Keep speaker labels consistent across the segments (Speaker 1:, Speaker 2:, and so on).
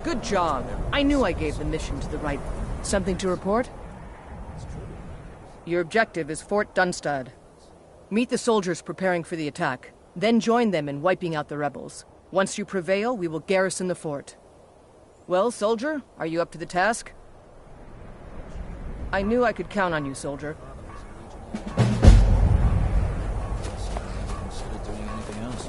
Speaker 1: Good job. I knew I gave the mission to the right one. Something to report? Your objective is Fort Dunstad. Meet the soldiers preparing for the attack, then join them in wiping out the rebels. Once you prevail, we will garrison the fort. Well, soldier, are you up to the task? I knew I could count on you, soldier.
Speaker 2: Consider doing anything else.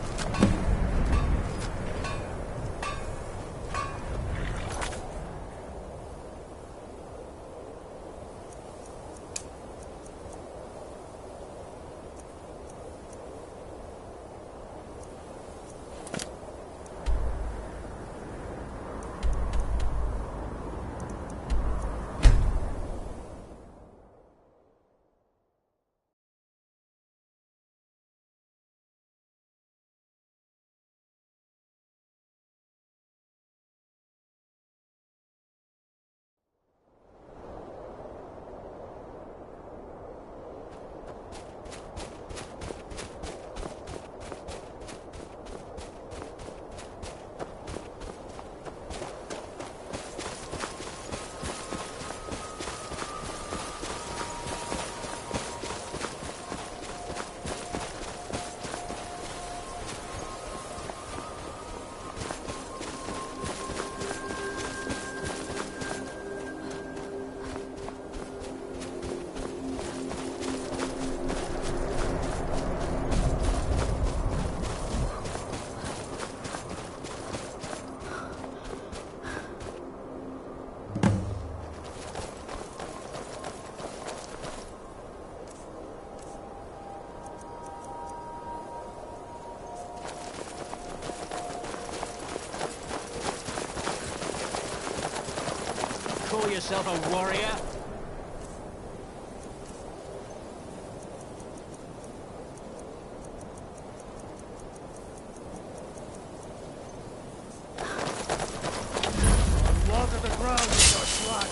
Speaker 3: Call yourself a warrior? Water the ground with your slut!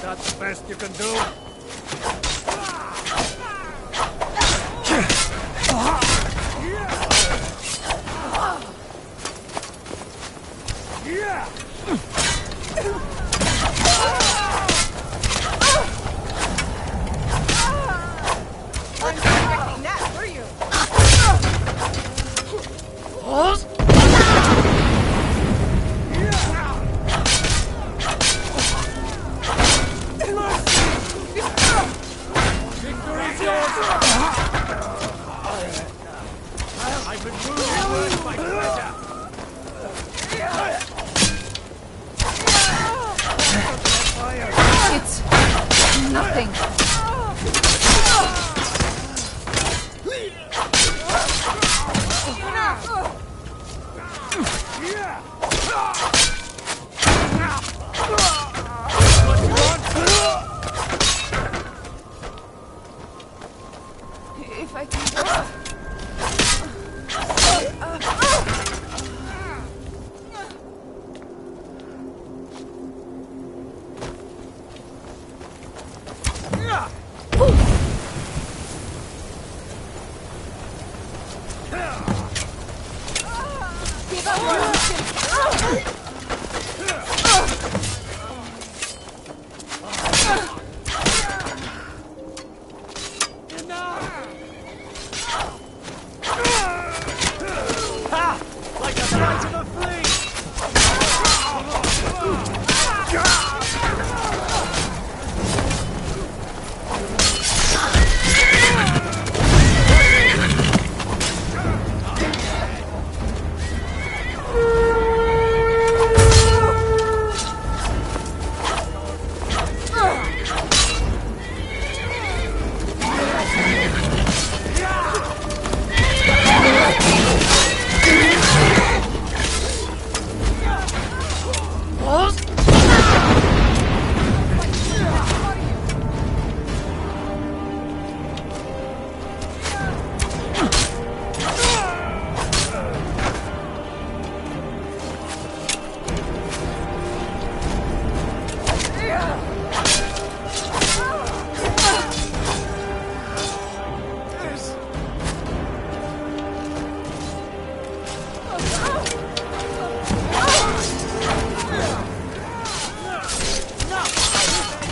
Speaker 3: That's the best you can do.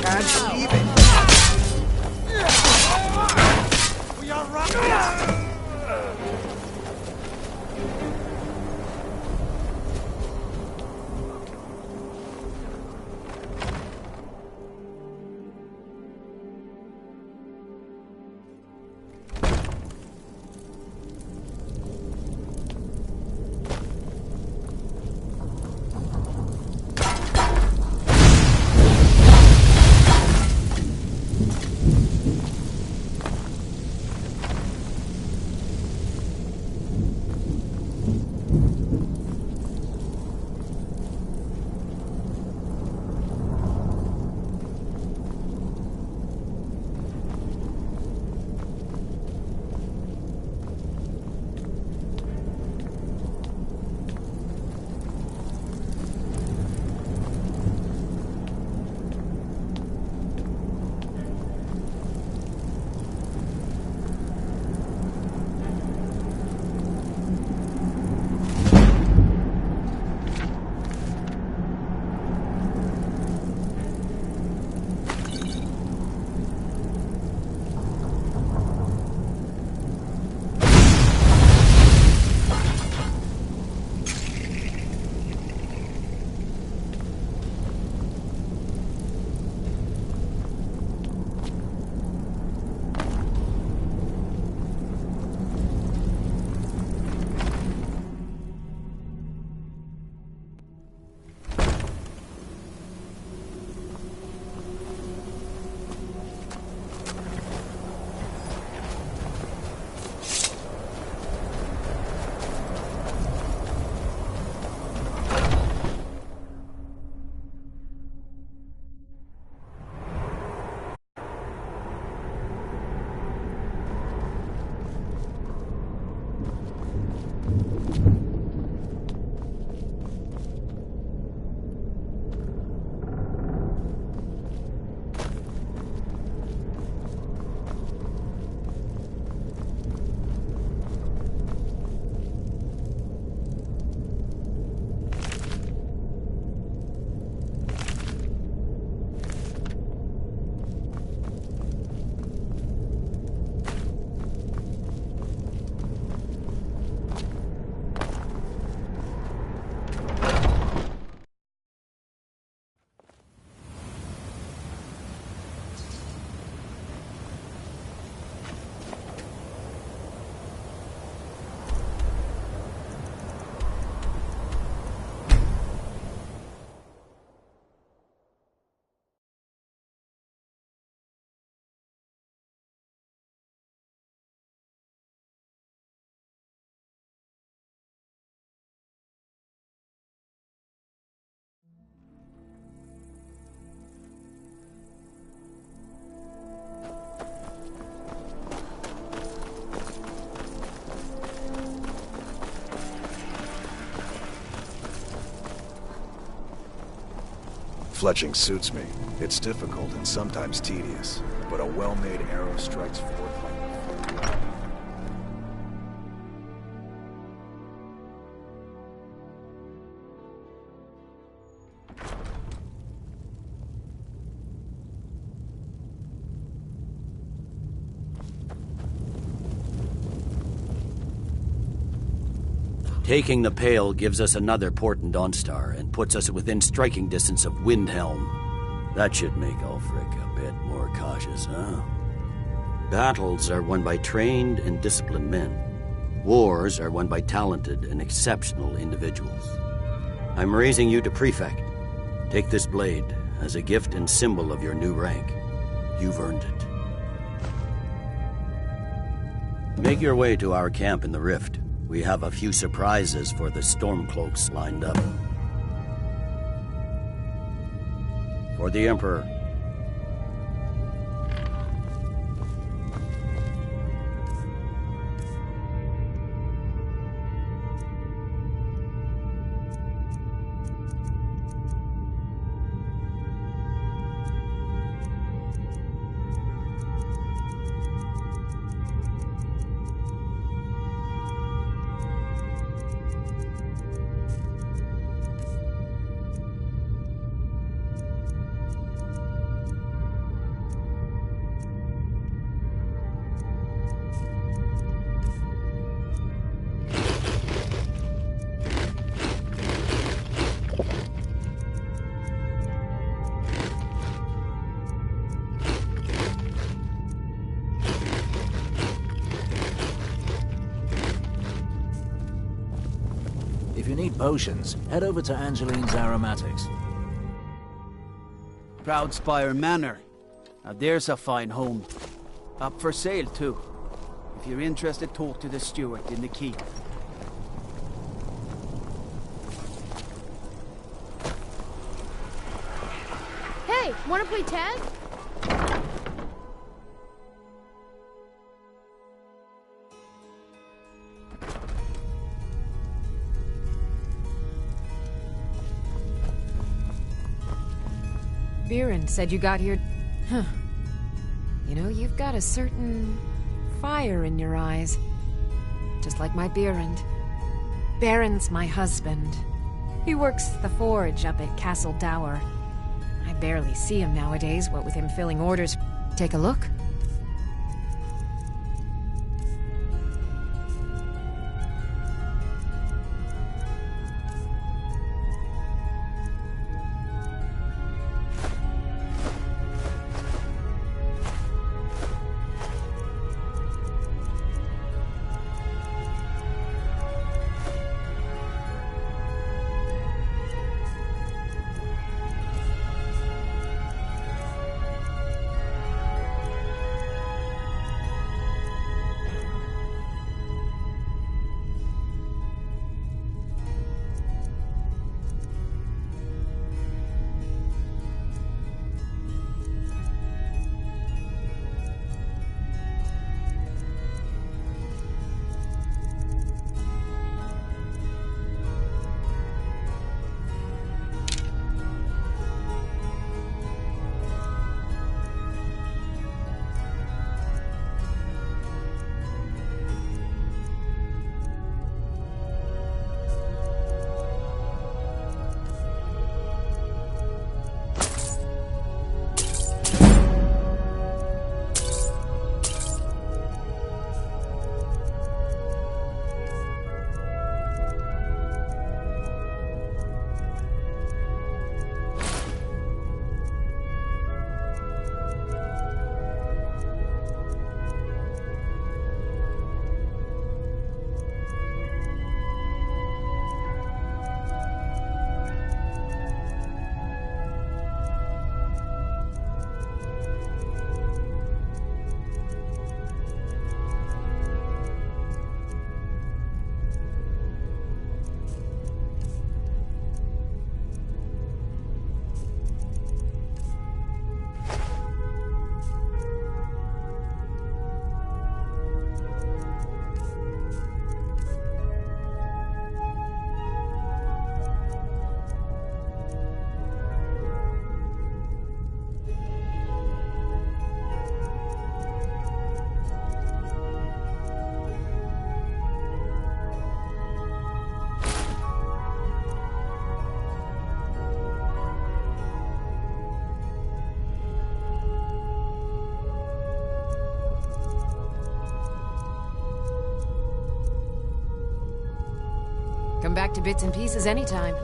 Speaker 2: Can't believe it.
Speaker 3: We are rockets!
Speaker 4: Fletching suits me. It's difficult and sometimes tedious, but a well-made arrow strikes forth like...
Speaker 5: Taking the Pale gives us another port in Dawnstar and puts us within striking distance of Windhelm. That should make Ulfric a bit more cautious, huh? Battles are won by trained and disciplined men. Wars are won by talented and exceptional individuals. I'm raising you to Prefect. Take this blade as a gift and symbol of your new rank. You've earned it. Make your way to our camp in the Rift. We have a few surprises for the Stormcloaks lined up. For the Emperor.
Speaker 2: need potions, head over to Angeline's Aromatics.
Speaker 6: Proudspire Manor. Now there's a fine home. Up for sale, too. If you're interested, talk to the steward in the keep.
Speaker 7: Hey, wanna play tag?
Speaker 8: Viren said you got here... Huh. You know, you've got a certain fire in your eyes. Just like my Behrend. Baron's my husband. He works the forge up at Castle Dower. I barely see him nowadays, what with him filling orders. Take a look. Come back to bits and pieces anytime.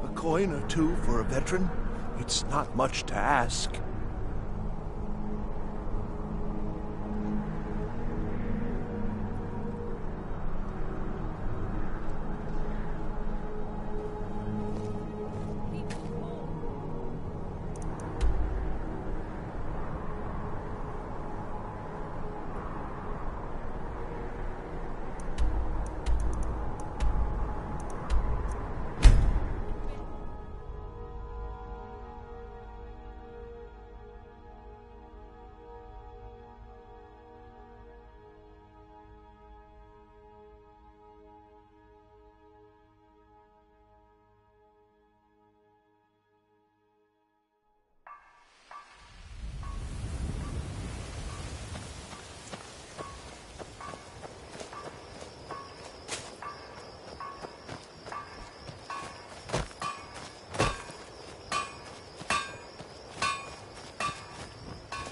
Speaker 3: A coin or two for a veteran? It's not much to ask.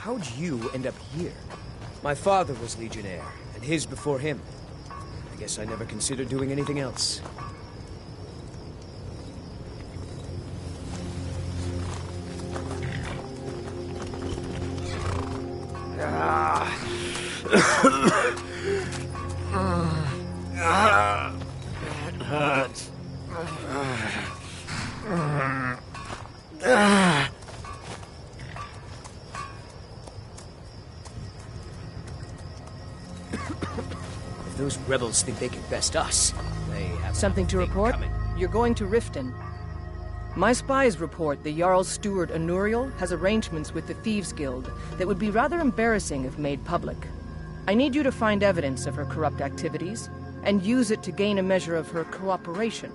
Speaker 9: How'd you end up here? My father was Legionnaire, and his before him. I guess I never considered doing anything else.
Speaker 3: It hurts.
Speaker 9: If those rebels think they can best us, they have
Speaker 1: Something to
Speaker 9: something
Speaker 1: report?
Speaker 9: coming.
Speaker 1: You're going to Riften. My spies report the Jarl's steward Anuriel has arrangements with the Thieves Guild that would be rather embarrassing if made public. I need you to find evidence of her corrupt activities and use it to gain a measure of her cooperation.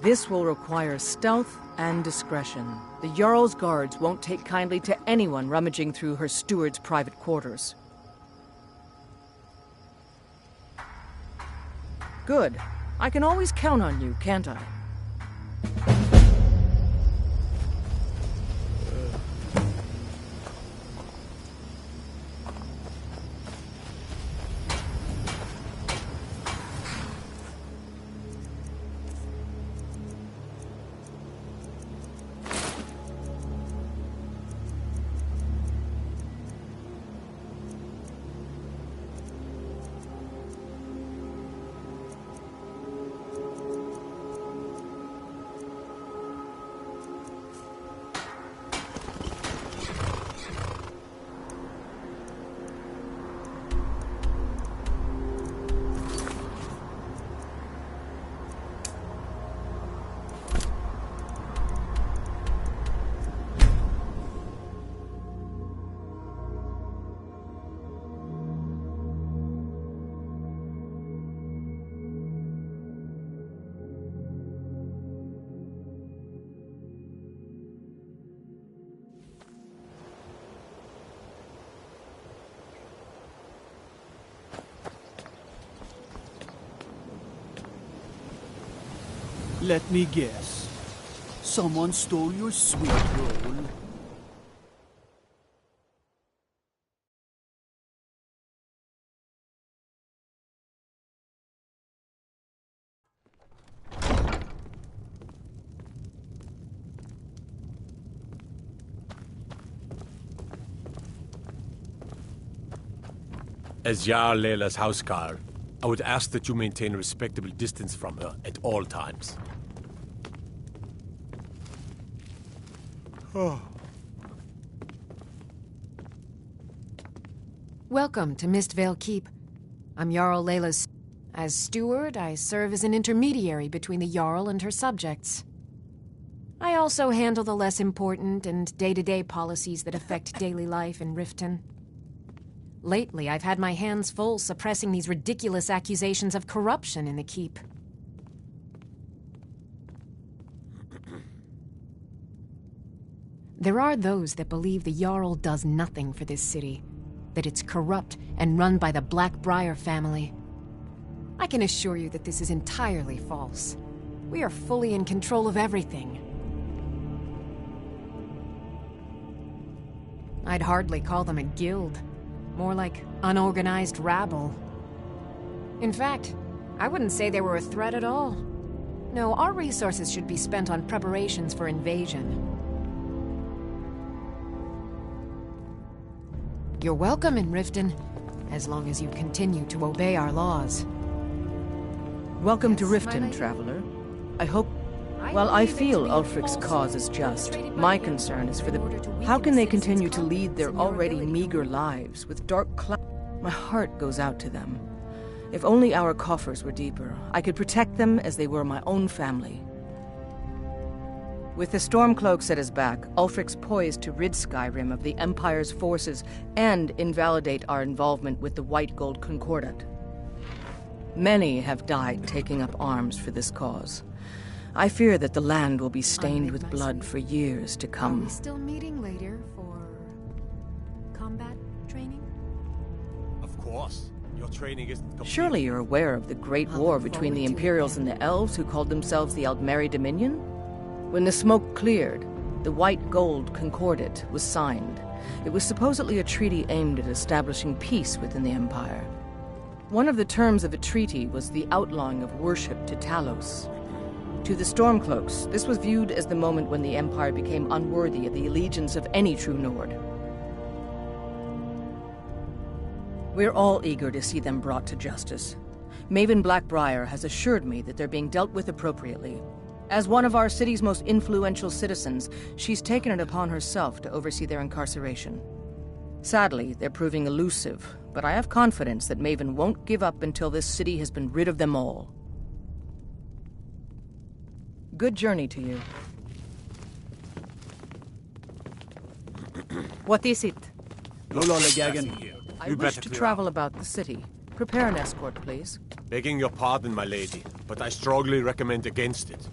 Speaker 1: This will require stealth and discretion. The Jarl's guards won't take kindly to anyone rummaging through her steward's private quarters. Good. I can always count on you, can't I?
Speaker 6: Let me guess. Someone stole your sweet roll.
Speaker 10: As Jarl Leila's houseguard, I would ask that you maintain a respectable distance from her at all times.
Speaker 8: Welcome to Mistvale Keep. I'm Jarl Leila's... As steward, I serve as an intermediary between the Jarl and her subjects. I also handle the less important and day-to-day policies that affect daily life in Riften. Lately, I've had my hands full suppressing these ridiculous accusations of corruption in the keep. There are those that believe the Jarl does nothing for this city, that it's corrupt and run by the Blackbriar family. I can assure you that this is entirely false. We are fully in control of everything. I'd hardly call them a guild. More like unorganized rabble. In fact, I wouldn't say they were a threat at all. No, our resources should be spent on preparations for invasion. You're welcome in Riften, as long as you continue to obey our laws.
Speaker 1: Welcome to
Speaker 8: Yes, my
Speaker 1: Riften,
Speaker 8: lady.
Speaker 1: traveler. I hope... While I feel Ulfric's cause is just, my concern is for the... How can they continue to lead their already meager lives with dark clouds? My heart goes out to them. If only our coffers were deeper, I could protect them as they were my own family. With the Stormcloaks at his back, Ulfric's poised to rid Skyrim of the Empire's forces and invalidate our involvement with the White Gold Concordat. Many have died taking up arms for this cause. I fear that the land will be stained with blood for years to
Speaker 8: Are
Speaker 1: come.
Speaker 8: we still meeting later for... combat training?
Speaker 10: Of course. Your training isn't complete.
Speaker 1: Surely you're aware of the Great
Speaker 8: I'll
Speaker 1: War
Speaker 8: look
Speaker 1: between the
Speaker 8: forward to it
Speaker 1: Imperials
Speaker 8: then.
Speaker 1: and the Elves who called themselves the Aldmeri Dominion? When the smoke cleared, the White Gold Concordat was signed. It was supposedly a treaty aimed at establishing peace within the Empire. One of the terms of the treaty was the outlawing of worship to Talos. To the Stormcloaks, this was viewed as the moment when the Empire became unworthy of the allegiance of any true Nord. We're all eager to see them brought to justice. Maven Blackbriar has assured me that they're being dealt with appropriately. As one of our city's most influential citizens, she's taken it upon herself to oversee their incarceration. Sadly, they're proving elusive, but I have confidence that Maven won't give up until this city has been rid of them all. Good journey to you. What is it? I wish to travel about the city. Prepare an escort, please.
Speaker 10: Begging your pardon, my lady, but I strongly recommend against it.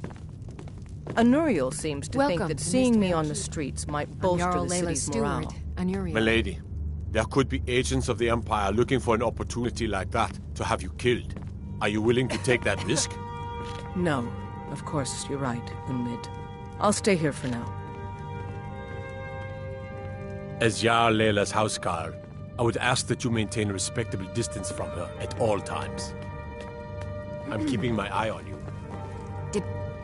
Speaker 1: Anuriel seems to think that seeing me on the streets might bolster the city's morale.
Speaker 10: My lady, there could be agents of the Empire looking for an opportunity like that to have you killed. Are you willing to take that risk?
Speaker 1: No. Of course, you're right, Unmid. I'll stay here for now.
Speaker 10: As Jarl Leila's housecarl, I would ask that you maintain a respectable distance from her at all times. I'm keeping my eye on you.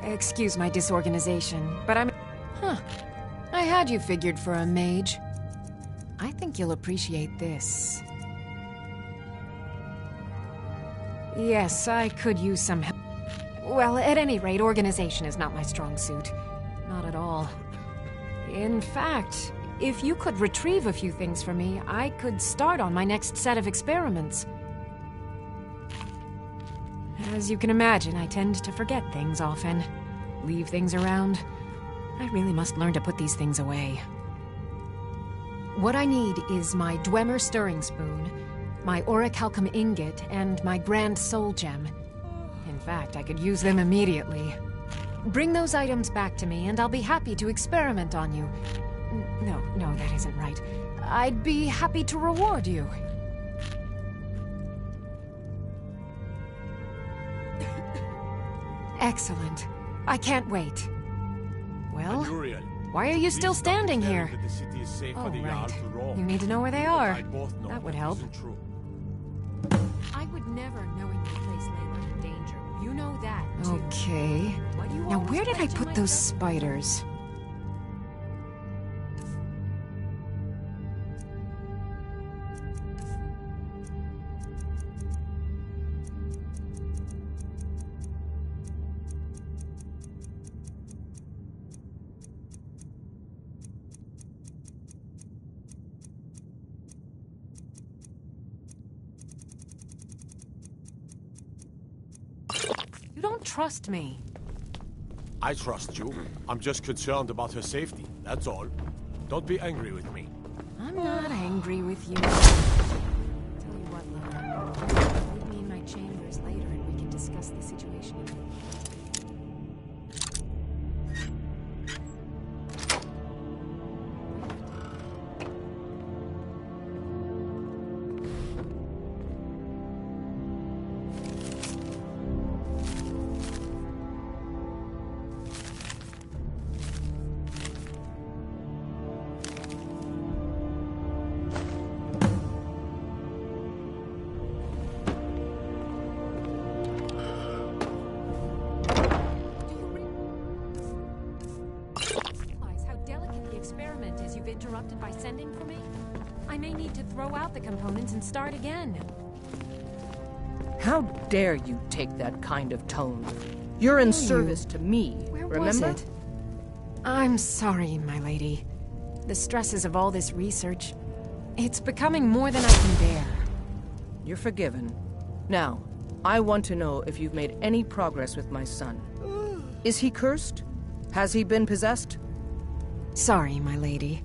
Speaker 8: Excuse my disorganization, but I'm... I had you figured for a mage. I think you'll appreciate this. Yes, I could use some help. Well, at any rate, organization is not my strong suit. Not at all. In fact, if you could retrieve a few things for me, I could start on my next set of experiments. As you can imagine, I tend to forget things often. Leave things around. I really must learn to put these things away. What I need is my Dwemer stirring spoon, my orichalcum ingot, and my Grand Soul Gem. In fact, I could use them immediately. Bring those items back to me, and I'll be happy to experiment on you. No, that isn't right. I'd be happy to reward you. Excellent. I can't wait. Well, why are you still standing here? Oh, right. You need to know where they are. That would help. I would never knowingly place Layla in danger. You know that, too. Okay. Now, where did I put those spiders? You don't trust me.
Speaker 10: I trust you. I'm just concerned about her safety, that's all. Don't be angry with me.
Speaker 8: I'm not angry with you. Tell you what, Lola. Meet me in my chambers later and we can discuss the situation in detail. Interrupted by sending for me? I may need to throw out the components and start again.
Speaker 1: How dare you take that kind of tone? You're in service to me, remember?
Speaker 8: Was it? I'm sorry, my lady. The stresses of all this research, it's becoming more than I can bear.
Speaker 1: You're forgiven. Now, I want to know if you've made any progress with my son. Is he cursed? Has he been possessed?
Speaker 8: Sorry, my lady.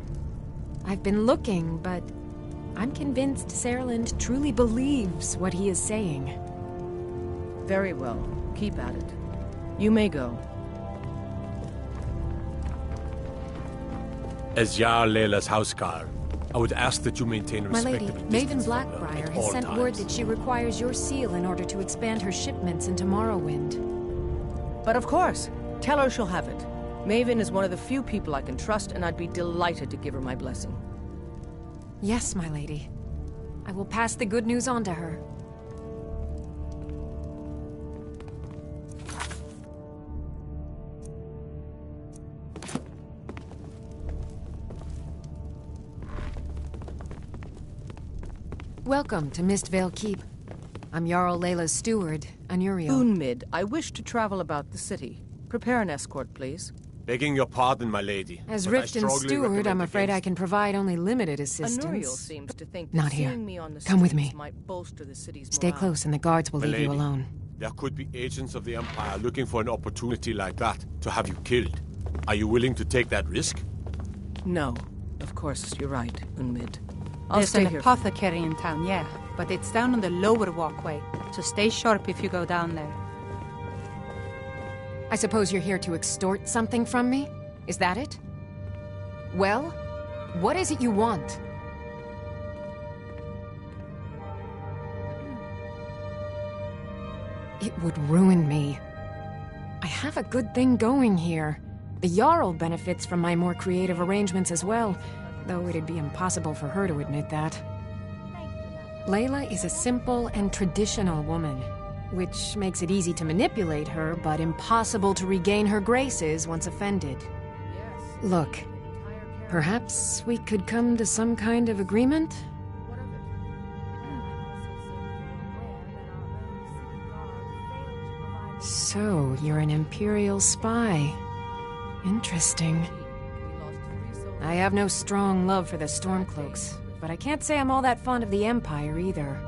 Speaker 8: I've been looking, but I'm convinced Saarland truly believes what he is saying.
Speaker 1: Very well. Keep at it. You may go.
Speaker 10: As Jarl Leila's housecarl, I would ask that you maintain a
Speaker 8: my lady,
Speaker 10: respectable
Speaker 8: Maven
Speaker 10: distance from her
Speaker 8: Blackbriar
Speaker 10: at
Speaker 8: has
Speaker 10: all
Speaker 8: sent
Speaker 10: times.
Speaker 8: word that she requires your seal in order to expand her shipments into Morrowind.
Speaker 1: But of course. Tell her she'll have it. Maven is one of the few people I can trust, and I'd be delighted to give her my blessing.
Speaker 8: Yes, my lady. I will pass the good news on to her. Welcome to Mistvale Keep. I'm Jarl Layla's steward, Anuriel.
Speaker 1: Unmid, I wish to travel about the city. Prepare an escort, please.
Speaker 10: Begging your pardon, my lady.
Speaker 8: As
Speaker 10: but I
Speaker 8: Riften's
Speaker 10: strongly
Speaker 8: steward,
Speaker 10: recommend
Speaker 8: I'm afraid I
Speaker 10: against-
Speaker 8: can provide only limited
Speaker 1: Anuriel
Speaker 8: assistance.
Speaker 1: seems to think
Speaker 8: Not
Speaker 1: that
Speaker 8: here.
Speaker 1: seeing me on the
Speaker 8: Come with
Speaker 1: streets
Speaker 8: me.
Speaker 1: might bolster the city's
Speaker 8: Stay
Speaker 1: morale.
Speaker 8: close and the guards will
Speaker 10: My
Speaker 8: leave you
Speaker 10: lady,
Speaker 8: alone.
Speaker 10: There could be agents of the Empire looking for an opportunity like that to have you killed. Are you willing to take that risk?
Speaker 1: No. Of course, you're right, Unmid. I'll
Speaker 11: There's
Speaker 1: stay
Speaker 11: an
Speaker 1: here.
Speaker 11: apothecary in town, yeah. But it's down on the lower walkway, so stay sharp if you go down there.
Speaker 8: I suppose you're here to extort something from me? Is that it? Well, what is it you want? It would ruin me. I have a good thing going here. The Jarl benefits from my more creative arrangements as well, though it'd be impossible for her to admit that. Layla is a simple and traditional woman, which makes it easy to manipulate her, but impossible to regain her graces once offended. Look, perhaps we could come to some kind of agreement? So, you're an Imperial spy. Interesting. I have no strong love for the Stormcloaks, but I can't say I'm all that fond of the Empire either.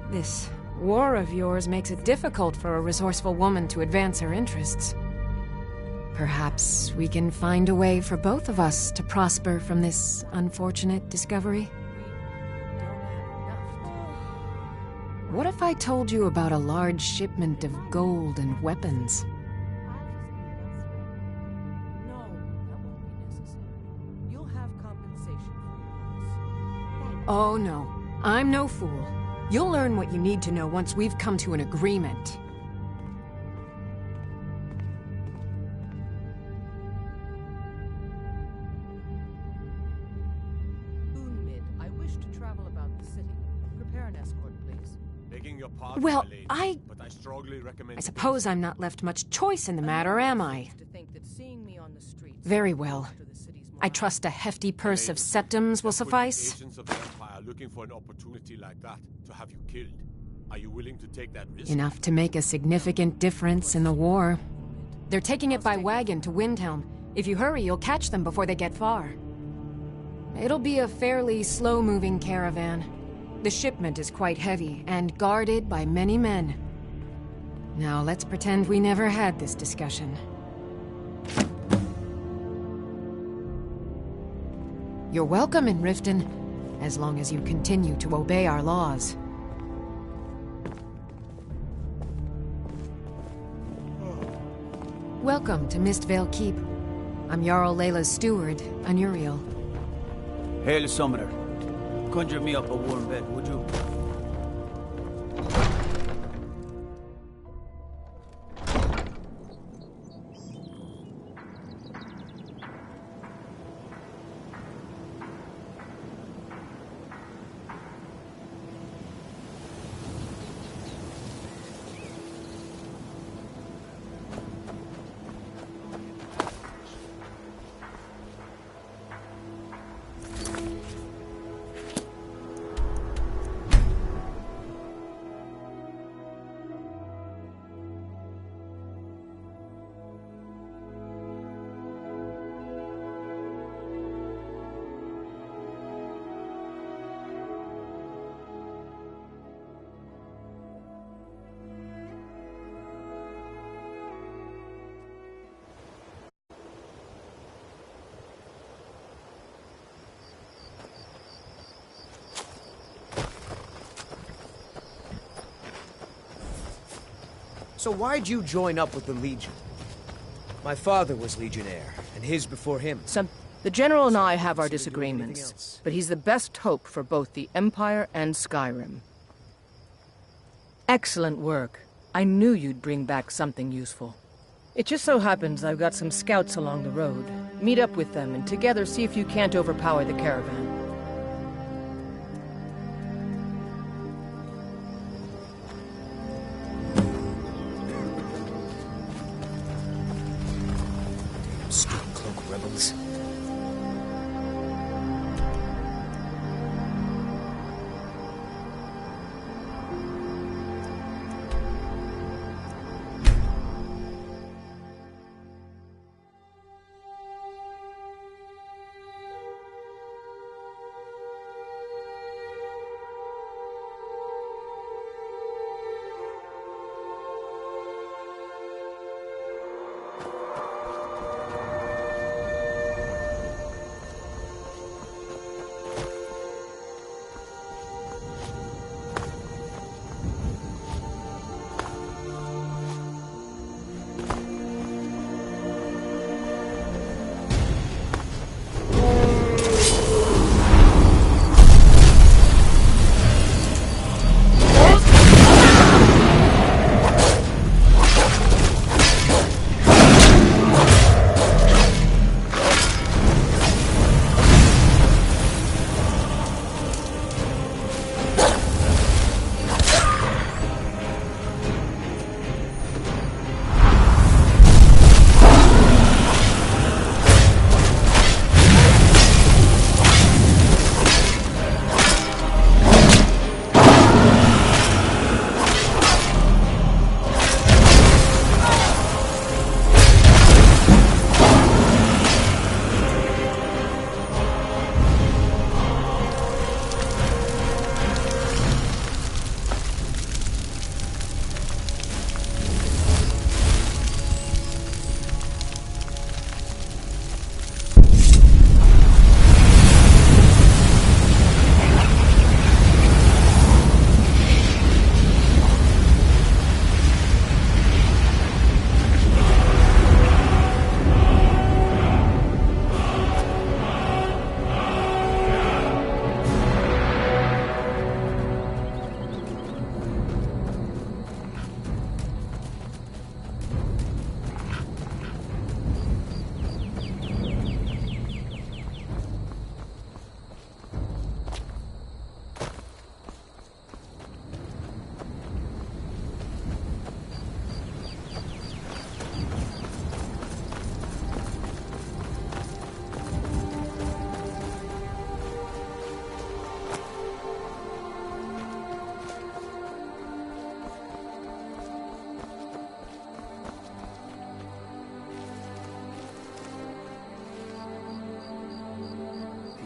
Speaker 8: This war of yours makes it difficult for a resourceful woman to advance her interests. Perhaps we can find a way for both of us to prosper from this unfortunate discovery? What if I told you about a large shipment of gold and weapons?
Speaker 1: No, that won't be necessary. You'll have compensation for your loss.
Speaker 8: Oh no, I'm no fool. You'll learn what you need to know once we've come to an agreement.
Speaker 1: Unmid, I wish to travel about the city. Prepare an escort, please.
Speaker 10: Begging your pardon,
Speaker 8: Well,
Speaker 10: my lady, but I strongly recommend
Speaker 8: I suppose I'm not left much choice in the matter, am I?
Speaker 1: To think that seeing me on the streets
Speaker 8: Very well.
Speaker 1: bolster the city's
Speaker 8: I
Speaker 1: morale.
Speaker 8: trust a hefty purse of septims will
Speaker 10: There could be
Speaker 8: suffice.
Speaker 10: agents of the Empire looking for an opportunity like that to have you killed. Are you willing to take that risk?
Speaker 8: Enough to make a significant difference in the war. They're taking it by wagon to Windhelm. If you hurry, you'll catch them before they get far. It'll be a fairly slow-moving caravan. The shipment is quite heavy and guarded by many men. Now let's pretend we never had this discussion. You're welcome in Riften, as long as you continue to obey our laws. Welcome to Mistvale Keep. I'm Jarl Layla's steward, Anuriel.
Speaker 6: Hail, Summoner. Conjure me up a warm bed, would you?
Speaker 9: So why'd you join up with the Legion? My father was Legionnaire, and his before him.
Speaker 1: The General and I have our
Speaker 9: Consider doing anything
Speaker 1: disagreements,
Speaker 9: else.
Speaker 1: but he's the best hope for both the Empire and Skyrim. Excellent work. I knew you'd bring back something useful. It just so happens I've got some scouts along the road. Meet up with them and together see if you can't overpower the caravan.
Speaker 9: Stormcloak rebels.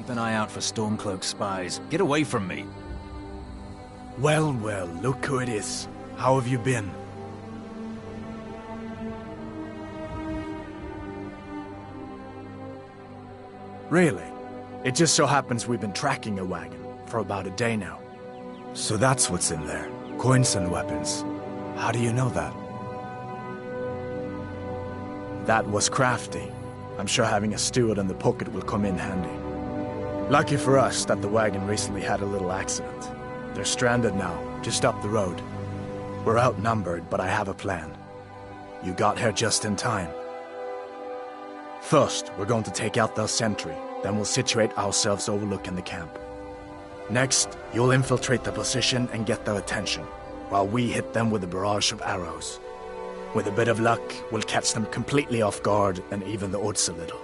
Speaker 2: Keep an eye out for Stormcloak spies. Get away from me.
Speaker 12: Well, well, look who it is. How have you been? Really? It just so happens we've been tracking a wagon for about a day now. So that's what's in there. Coins and weapons. How do you know that? That was crafty. I'm sure having a steward in the pocket will come in handy. Lucky for us that the wagon recently had a little accident. They're stranded now, just up the road. We're outnumbered, but I have a plan. You got here just in time. First, we're going to take out their sentry, then we'll situate ourselves overlooking the camp. Next, you'll infiltrate the position and get their attention, while we hit them with a barrage of arrows. With a bit of luck, we'll catch them completely off guard and even the odds a little.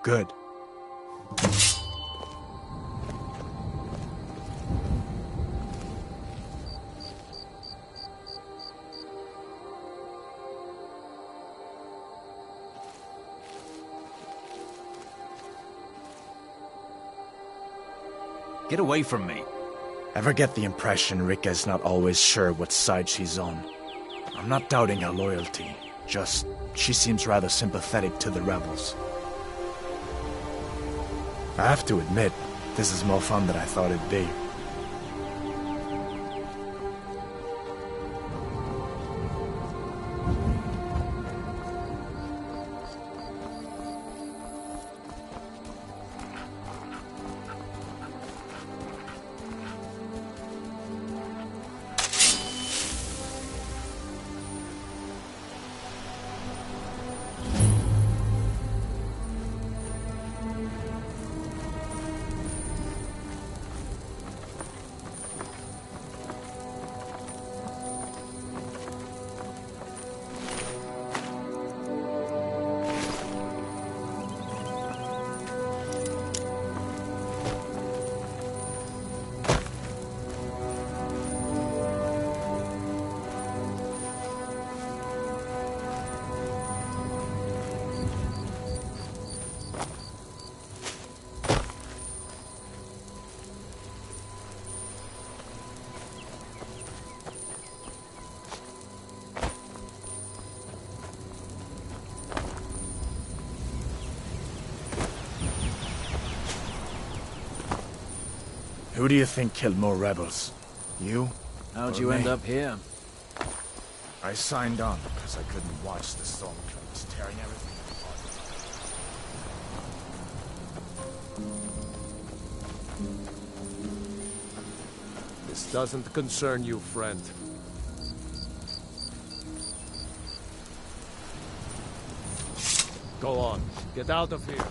Speaker 12: Good.
Speaker 2: Get away from me.
Speaker 12: Ever get the impression Rika's not always sure what side she's on? I'm not doubting her loyalty, just she seems rather sympathetic to the rebels. I have to admit, this is more fun than I thought it'd be. Who do you think killed more rebels? You?
Speaker 2: How'd
Speaker 12: or
Speaker 2: you
Speaker 12: me?
Speaker 2: end up here?
Speaker 12: I signed on because I couldn't watch the Stormcloaks tearing everything apart.
Speaker 10: This doesn't concern you, friend. Go on. Get out of here.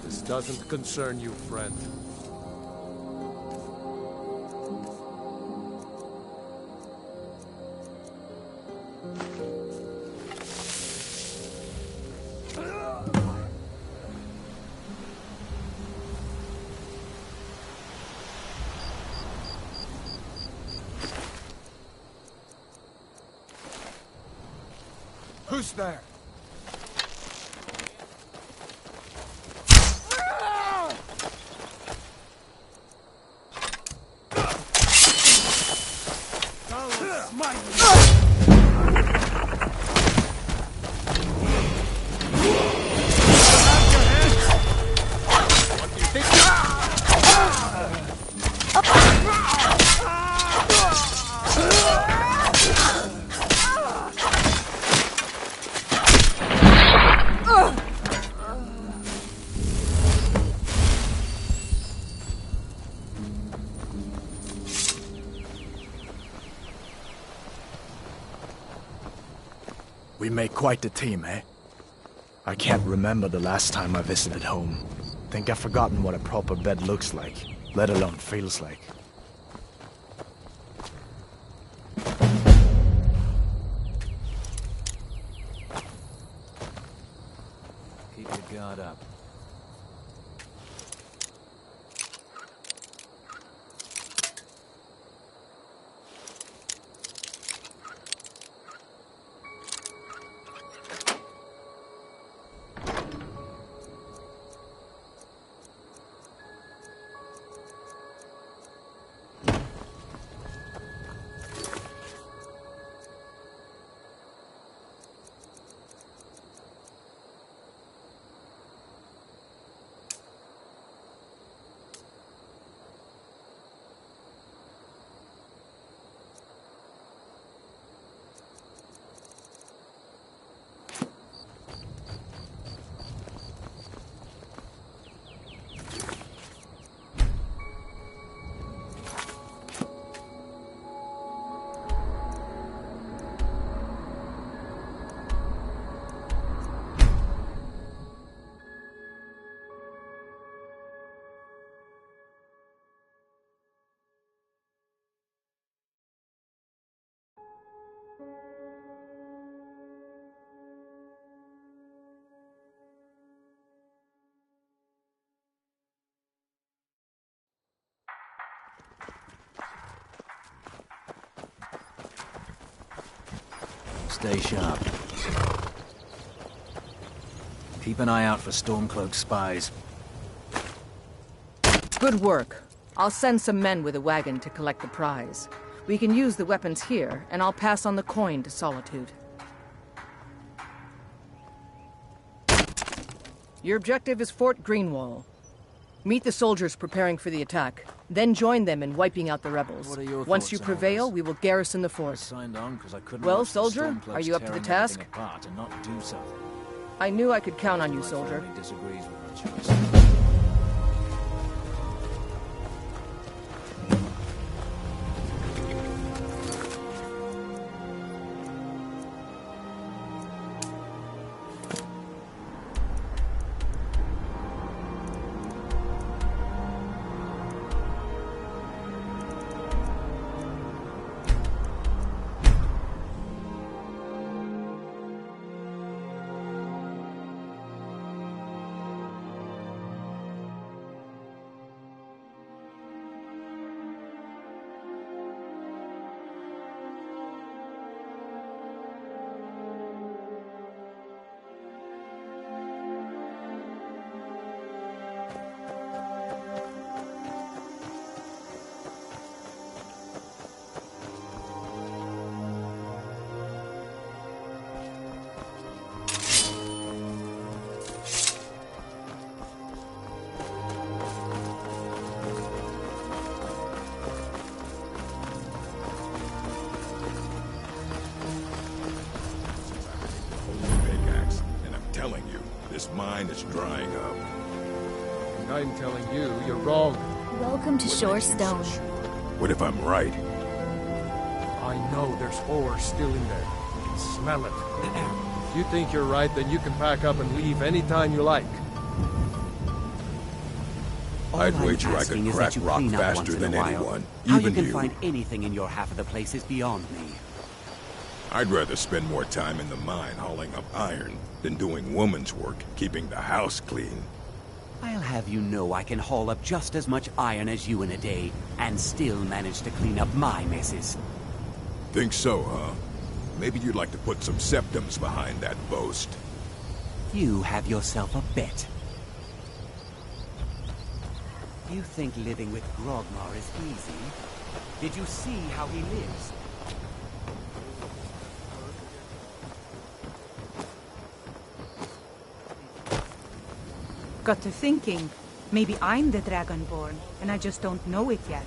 Speaker 10: This doesn't concern you, friend.
Speaker 12: Who's there? We make quite the team, eh? I can't remember the last time I visited home. Think I've forgotten what a proper bed looks like, let alone feels like.
Speaker 2: Keep your guard up. Stay sharp. Keep an eye out for Stormcloak spies.
Speaker 1: Good work. I'll send some men with a wagon to collect the prize. We can use the weapons here, and I'll pass on the coin to Solitude. Your objective is Fort Greenwall. Meet the soldiers preparing for the attack, then join them in wiping out the rebels.
Speaker 2: What are your
Speaker 1: Once
Speaker 2: thoughts
Speaker 1: you
Speaker 2: on all
Speaker 1: prevail,
Speaker 2: this?
Speaker 1: we will garrison the
Speaker 2: I
Speaker 1: fort.
Speaker 2: signed on because I couldn't
Speaker 1: Well,
Speaker 2: watch the
Speaker 1: soldier,
Speaker 2: Stormcloaks
Speaker 1: are you up to the
Speaker 2: tearing
Speaker 1: task?
Speaker 2: everything apart and not do something.
Speaker 1: I knew I could count on you,
Speaker 2: My
Speaker 1: soldier.
Speaker 2: family disagrees with my choice.
Speaker 13: This mine is drying up.
Speaker 10: And I'm telling you, you're wrong.
Speaker 14: Welcome to Shorestone.
Speaker 13: What if I'm right?
Speaker 10: I know there's ore still in there. I can smell it. If you think you're right, then you can pack up and leave anytime you like.
Speaker 13: I'd wager I could crack rock faster than anyone,
Speaker 15: How you
Speaker 13: even
Speaker 15: can
Speaker 13: you.
Speaker 15: find anything in your half of the place is beyond me.
Speaker 13: I'd rather spend more time in the mine hauling up iron than doing woman's work, keeping the house clean.
Speaker 15: I'll have you know I can haul up just as much iron as you in a day, and still manage to clean up my messes.
Speaker 13: Think so, huh? Maybe you'd like to put some septums behind that boast.
Speaker 15: You have yourself a bet. You think living with Grogmar is easy? Did you see how he lives?
Speaker 11: Got to thinking, maybe I'm the Dragonborn, and I just don't know it yet.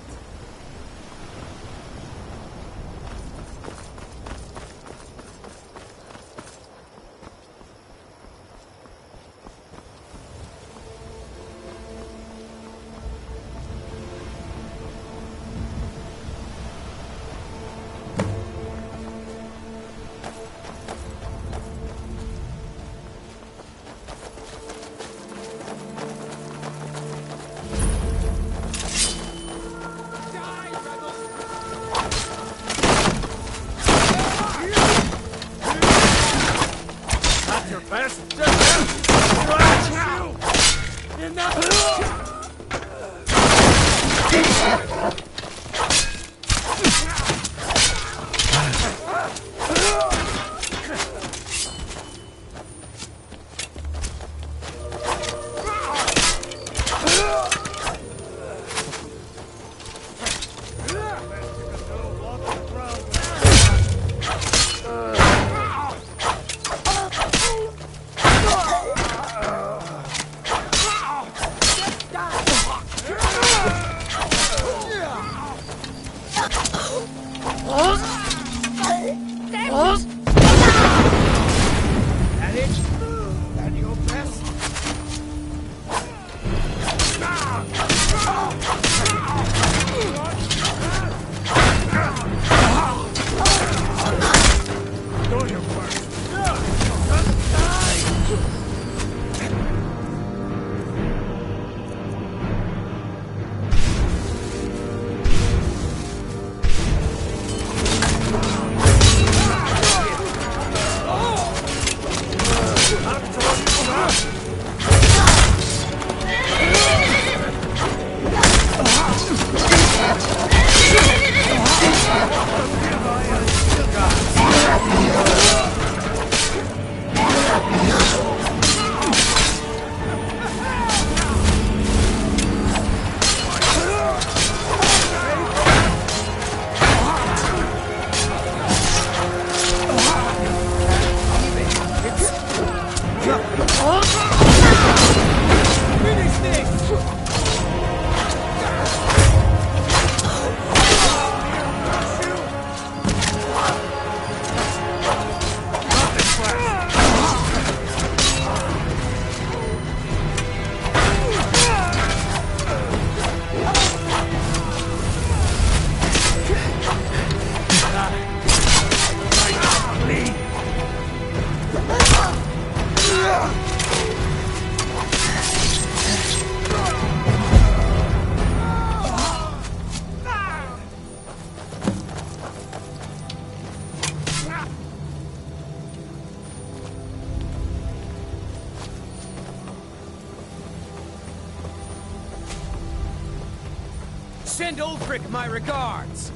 Speaker 15: Send Ulfric my regards!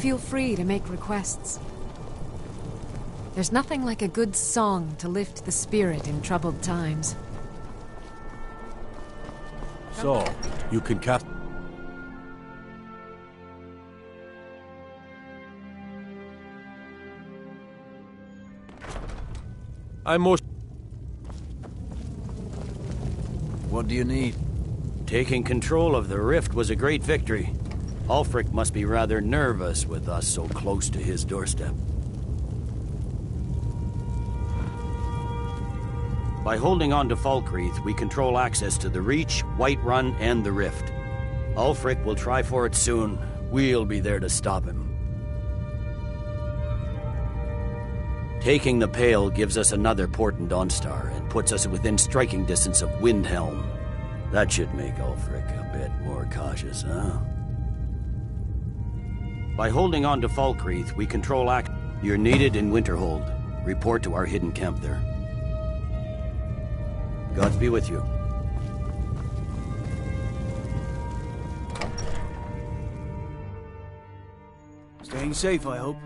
Speaker 8: feel free to make requests. There's nothing like a good song to lift the spirit in troubled times.
Speaker 10: So, you can cast... I'm most...
Speaker 2: What do you need?
Speaker 5: Taking control of the rift was a great victory. Ulfric must be rather nervous with us so close to his doorstep. By holding on to Falkreath, we control access to the Reach, Whiterun, and the Rift. Ulfric will try for it soon. We'll be there to stop him. Taking the Pale gives us another port in Dawnstar and puts us within striking distance of Windhelm. That should make Ulfric a bit more cautious, huh? By holding on to Falkreath, we control access. You're needed in Winterhold. Report to our hidden camp there. Gods be with you.
Speaker 6: Staying safe, I hope.